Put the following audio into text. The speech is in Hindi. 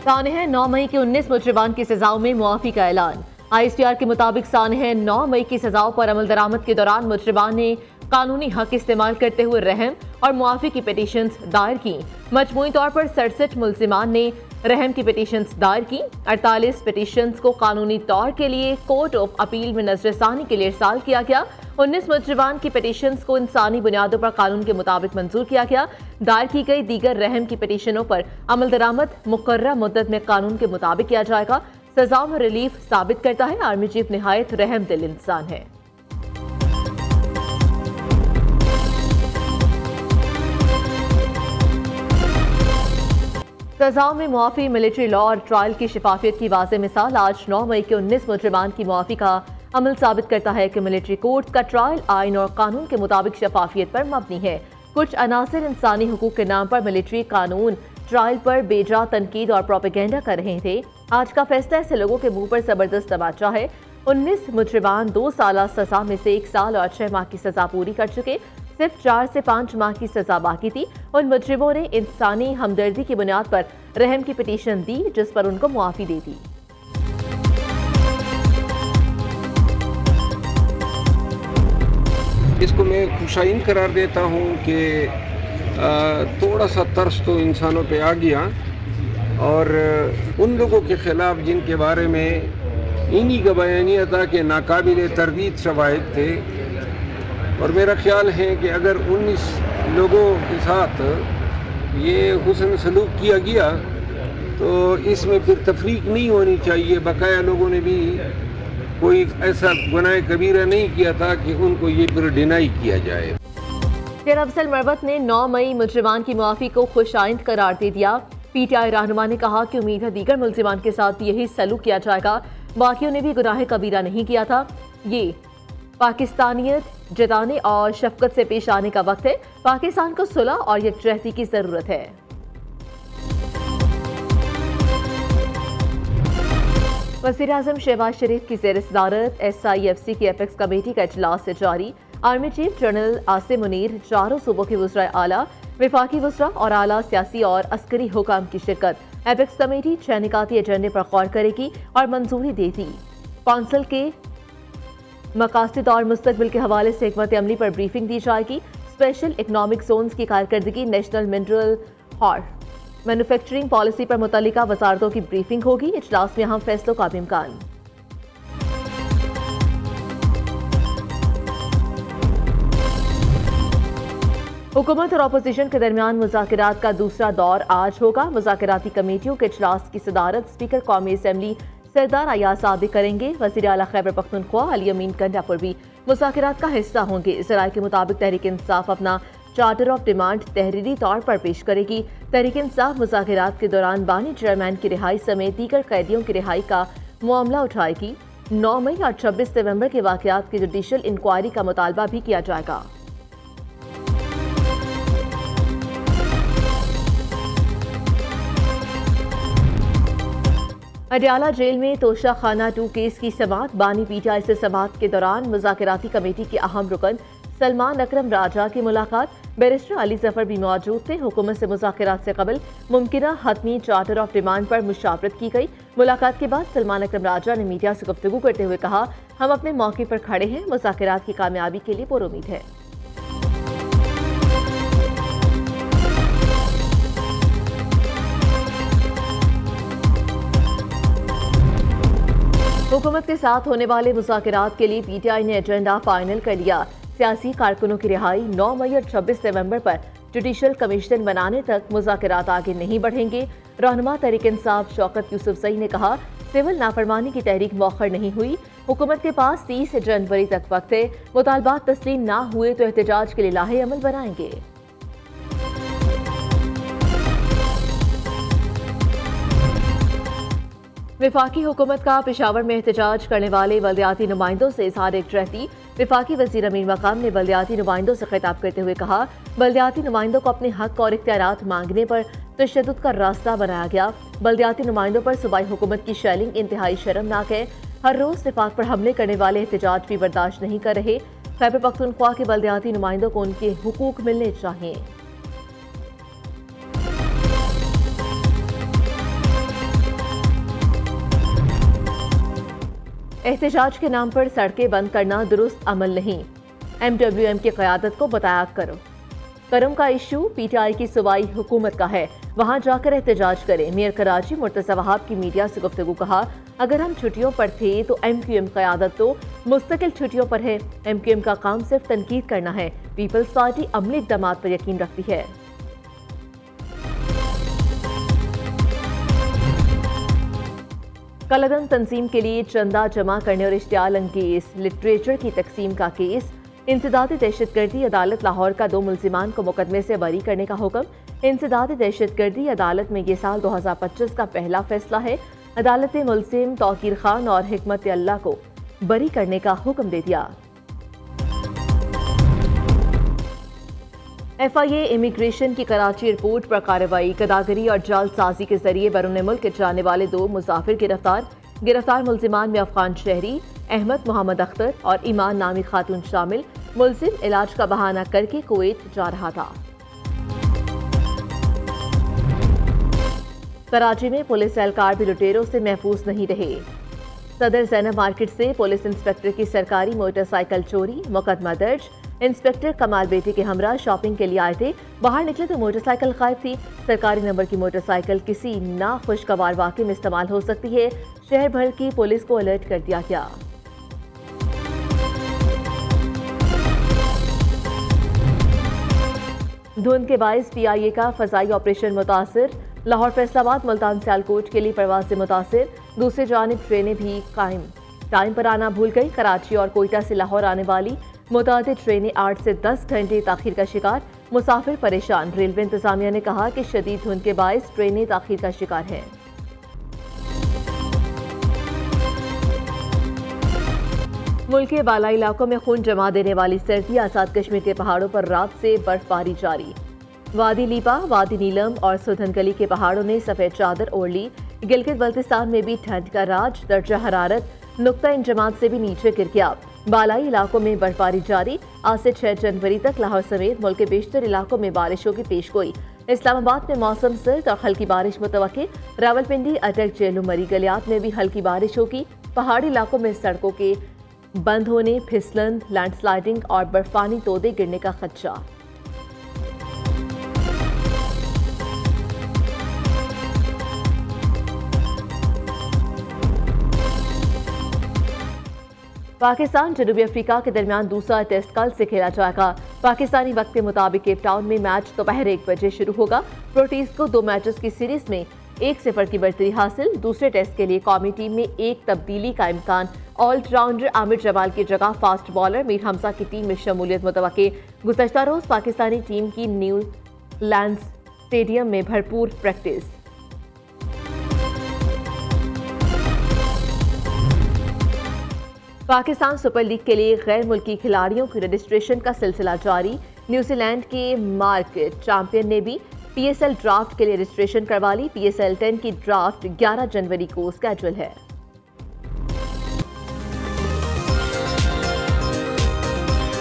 सानह 9 मई के 19 मुजरिमान की सजाओं में मुआफी का ऐलान। ISPR के मुताबिक सानह 9 मई की सजाओं पर अमल दरामद के दौरान मुजरिमान ने कानूनी हक इस्तेमाल करते हुए रहम और मुआफी की पिटीशंस दायर की। मजमूई तौर पर 67 मुल्जिमान ने रहम की पिटीशंस दायर की। 48 पिटीशंस को कानूनी तौर के लिए कोर्ट ऑफ अपील में नजरसानी के लिए इरसाल किया गया। 19 मुजरिमान की पिटीशंस को इंसानी बुनियादों पर कानून के मुताबिक मंजूर किया गया। दायर की गई दीगर रहम की पिटीशनों पर अमल दरामद मुकर्रर मुद्दत में कानून के मुताबिक किया जाएगा। सजाओं में रिलीफ साबित करता है आर्मी चीफ निहायत रहम दिल इंसान है। सजाओं में मुआफी, मिलिट्री लॉ और ट्रायल की शफाफियत की वाज़ेह मिसाल आज 9 मई के 19 मुजरिमान की मुआफी का अमल साबित करता है कि मिलिट्री कोर्ट का ट्रायल आइन और कानून के मुताबिक शफाफियत पर मबनी है। कुछ अनासिर इंसानी हुकूक के नाम पर मिलिट्री कानून ट्रायल पर बेजा तनकीद और प्रोपेगेंडा कर रहे थे। आज का फैसला ऐसे लोगों के मुंह पर जबरदस्त तमाचा है। 19 मुजरिमान 2 साल सजा में से 1 साल और 6 माह की सजा पूरी कर चुके। सिर्फ 4 से 5 माह की सजा बाकी थी। उन मुजरिमों ने इंसानी हमदर्दी की बुनियाद पर रहम की पिटीशन दी, जिस पर उनको मुआफी दे दी। इसको मैं खुशाइन करार देता हूँ कि थोड़ा सा तरस तो इंसानों पे आ गया और उन लोगों के ख़िलाफ़ जिनके बारे में इन्हीं का बयानिया था कि नाकाबिल तरदीद शवाहिद थे। और मेरा ख्याल है कि अगर 19 लोगों के साथ ये हुस्न सलूक किया गया तो इसमें फिर तफरीक नहीं होनी चाहिए। बकाया लोगों ने भी कोई ऐसा गुनाह कबीरा नहीं किया था कि उनको ये फिर डिनाई किया जाए। शेर अफजल मरवत ने 9 मई मुजरिमान की मुआफी को खुशाइंद करार दे दिया। PTI रहनुमा ने कहा कि उम्मीद है दीगर मुल्जिमान के साथ यही सलूक किया जाएगा। बाकियों ने भी गुनाह कबीरा नहीं किया था। ये पाकिस्तानियत जताने और शफकत से पेश आने का वक्त है। पाकिस्तान को सुलह और यकजहती की जरूरत है। वज़ीर-ए-आज़म शहबाज शरीफ की ज़ेर सदारत SIFC की एपेक्स कमेटी का इजलास से जारी। Army chief general Asim Munir, चारों सूबों के वज़राए आला, विफाकी वज़रा और आला सियासी और अस्करी हुकाम की शिरकत। एपेक्स कमेटी 6 निकाती एजेंडे पर गौर करेगी और मंजूरी देगी। कौंसिल के मकासद और मुस्तकबिल के हवाले से हिकमत अमली पर ब्रीफिंग दी जाएगी। स्पेशल इकनॉमिक जोन्स की कारकर्दगी, नेशनल मिनरल और मैन्युफैक्चरिंग पॉलिसी पर मुतल्लिका वजारतों की ब्रीफिंग होगी। इजलास में अहम फैसलों का भी इम्कान। हुकूमत और अपोजिशन के दरमियान मुज़ाकरात का दूसरा दौर आज होगा। मुज़ाकराती कमेटियों के इजलास की सदारत स्पीकर कौमी असम्बली सरदार अयाज सादिक करेंगे। वज़ीर आला खैबर पख्तूनख्वा अली अमीन गंडापुर भी मुज़ाकरात का हिस्सा होंगे। ज़राए के मुताबिक तहरीक इंसाफ अपना चार्टर ऑफ डिमांड तहरीरी तौर पर पेश करेगी। तहरीक इंसाफ मुज़ाकरात के दौरान बानी चेयरमैन की रिहाई समेत दीगर कैदियों की रिहाई का मामला उठाएगी। 9 मई और 26 नवंबर के वाक़यात की जुडिशल इंक्वायरी का मुतालबा भी किया जाएगा। अडयाला जेल में तोशा खाना 2 केस की समाअत। बानी PTI से समाअत के दौरान मुज़ाकराती कमेटी के अहम रुकन सलमान अकरम राजा की मुलाकात। बैरिस्टर अली जफर भी मौजूद थे। हुकूमत से मुज़ाकरात से कबल मुमकिना हतमी चार्टर ऑफ डिमांड पर मुशावरत की गई। मुलाकात के बाद सलमान अकरम राजा ने मीडिया से गुफ्तगू करते हुए कहा, हम अपने मौके पर खड़े हैं, मुज़ाकरात की कामयाबी के लिए पुरुमीद है। हुकूमत के साथ होने वाले मुज़ाकरात के लिए PTI ने एजेंडा फाइनल कर लिया। सियासी कारकुनों की रिहाई 9 मई और 26 नवंबर पर जुडिशल कमीशन बनाने तक मुज़ाकरात आगे नहीं बढ़ेंगे। रहनुमा तहरीक इंसाफ शौकत यूसुफजई ने कहा, सिविल नाफरमानी की तहरीक मौखर नहीं हुई। हुकूमत के पास 30 जनवरी तक वक्त है। मुतालबात तस्लीम ना हुए तो एहतजाज के लिए लाहे अमल बनाएंगे। विफाकी हुकूमत का पेशावर में एहतजाज करने वाले बल्दियाती नुमाइंदों से इज़हार एकजुहती। विफाकी वज़ीर अमीन मकाम ने बल्दियाती नुमाइंदों से खिताब करते हुए कहा, बल्दियाती नुमाइंदों को अपने हक और इख्तियारात मांगने पर तशद्दुद का रास्ता बनाया गया। बल्दियाती नुमाइंदों पर सूबाई हुकूमत की शेलिंग इंतहाई शर्मनाक है। हर रोज़ निफाक पर हमले करने वाले एहतजाज भी बर्दाश्त नहीं कर रहे। खैबर पख्तूनख्वा के बल्दियाती नुमाइंदों को उनके हुकूक मिलने चाहिए। एहतजाज के नाम पर सड़कें बंद करना दुरुस्त अमल नहीं, MWM की क़यादत को बताया करो। करम का इशू PTI की सूबाई हुकूमत का है, वहां जाकर एहतजाज करें। मेयर कराची मुर्तज़ा वहाब की मीडिया से गुफ्तगू कहा, अगर हम छुट्टियों पर थे तो MQM क़यादत तो मुस्तकिल छुट्टियों पर है। MQM का काम सिर्फ तनकीद करना है। पीपल्स पार्टी अमली इक़दामात पर यकीन रखती है। कलअदम तंजीम के लिए चंदा जमा करने और इश्तियाल अंगेज लिटरेचर की तकसीम का केस, इंसदादी दहशतगर्दी अदालत लाहौर का 2 मुल्जिमान को मुकदमे से बरी करने का हुक्म। इंसदादी दहशतगर्दी अदालत में ये साल 2025 का पहला फैसला है। अदालत ने मुल्जिम तौकीर खान और हिकमत अल्लाह को बरी करने का हुक्म दे दिया। FIA इमिग्रेशन की कराची एयरपोर्ट पर कार्रवाई, गदागरी और जालसाजी के जरिए बैरून मुल्क जाने वाले 2 मुसाफिर गिरफ्तार। गिरफ्तार मुल्जिमान में अफगान शहरी अहमद मोहम्मद अख्तर और ईमान नामी खातून शामिल। मुल्जिम इलाज का बहाना करके कुवैत जा रहा था। कराची में पुलिस एहलकार भी लुटेरों से महफूज नहीं रहे। सदर ज़ैनब मार्केट से पुलिस इंस्पेक्टर की सरकारी मोटरसाइकिल चोरी, मुकदमा दर्ज। इंस्पेक्टर कमाल बेटे के हमरा शॉपिंग के लिए आए थे, बाहर निकले तो मोटरसाइकिल गायब थी। सरकारी नंबर की मोटरसाइकिल किसी नाखुशगवार वाक़े में इस्तेमाल हो सकती है। शहर भर की पुलिस को अलर्ट कर दिया गया। धुंध के बाइस PIA का फजाई ऑपरेशन मुतासिर। लाहौर फैसलाबाद मुल्तान सियालकोट के लिए परवाज़ें मुतासिर। दूसरी जानिब ट्रेनें भी टाइम पर आना भूल गई। कराची और कोयटा से लाहौर आने वाली मुतादिद ट्रेनें 8 से 10 घंटे ताखीर का शिकार। मुसाफिर परेशान। रेलवे इंतजामिया ने कहा कि शदीद धुंध के बाइस ट्रेनें ताखीर का शिकार हैं। मुल्क के बालाई इलाकों में खून जमा देने वाली सर्दी। आजाद कश्मीर के पहाड़ों पर रात से बर्फबारी जारी। वादी लीपा, वादी नीलम और सुधन गली के पहाड़ों ने सफेद चादर ओढ़ ली। गिलगित बल्तिस्तान में भी ठंड का राज। दर्जा हरारत नुक्ता इंजमात से भी नीचे गिर गया। बालाई इलाकों में बर्फबारी जारी। आज से 6 जनवरी तक लाहौर समेत मुल्क के बेशतर इलाकों में बारिशों की पेशगोई। इस्लामाबाद में मौसम सर्द और हल्की बारिश मुतवक्के। रावलपिंडी, अटक, जेलू, मरी गलियात में भी हल्की बारिश होगी। पहाड़ी इलाकों में सड़कों के बंद होने, फिसलन, लैंडस्लाइडिंग और बर्फानी तोदे गिरने का खदशा। पाकिस्तान जनूबी अफ्रीका के दरमियान दूसरा टेस्ट कल से खेला जाएगा। पाकिस्तानी वक्त के मुताबिक केप टाउन में मैच दोपहर 1 बजे शुरू होगा। प्रोटीज को 2 मैचेस की सीरीज में 1-0 की बढ़तरी हासिल। दूसरे टेस्ट के लिए कौमी टीम में एक तब्दीली का इम्कान। ऑलराउंडर आमिर जमाल की जगह फास्ट बॉलर मीर हमजा की टीम में शमूलियत मुतवक्के। गुज़श्ता रोज पाकिस्तानी टीम की न्यू लैंड्स स्टेडियम में भरपूर प्रैक्टिस। पाकिस्तान सुपर लीग के लिए गैर मुल्की खिलाड़ियों की रजिस्ट्रेशन का सिलसिला जारी। न्यूजीलैंड के मार्क चैंपियन ने भी PSL ड्राफ्ट के लिए रजिस्ट्रेशन करवा ली। PSL 10 की ड्राफ्ट 11 जनवरी को स्केड्यूल है।